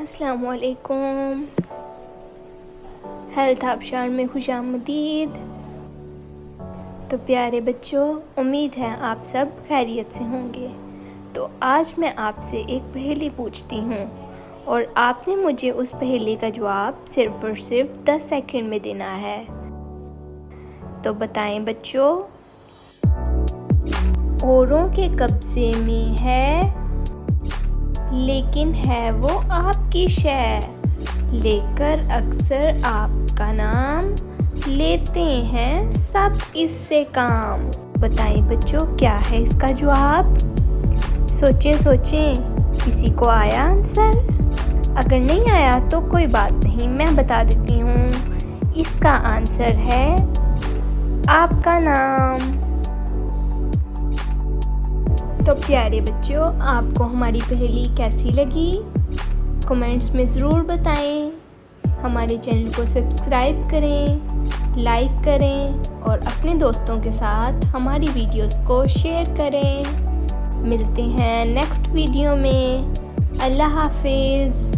अस्सलामुअलैकुम। हेल्थ आबशार में खुशामदीद। तो प्यारे बच्चों, उम्मीद है आप सब खैरियत से होंगे। तो आज मैं आपसे एक पहेली पूछती हूँ और आपने मुझे उस पहेली का जवाब सिर्फ और सिर्फ 10 सेकंड में देना है। तो बताएं बच्चों। औरों के कब्जे में है लेकिन है वो आपकी शय, लेकर अक्सर आपका नाम, लेते हैं सब इससे काम। बताएं बच्चों, क्या है इसका जवाब? सोचें सोचें, किसी को आया आंसर? अगर नहीं आया तो कोई बात नहीं, मैं बता देती हूँ। इसका आंसर है आपका नाम। तो प्यारे बच्चों, आपको हमारी पहेली कैसी लगी? कमेंट्स में ज़रूर बताएं। हमारे चैनल को सब्सक्राइब करें, लाइक करें और अपने दोस्तों के साथ हमारी वीडियोस को शेयर करें। मिलते हैं नेक्स्ट वीडियो में। अल्लाह हाफिज़।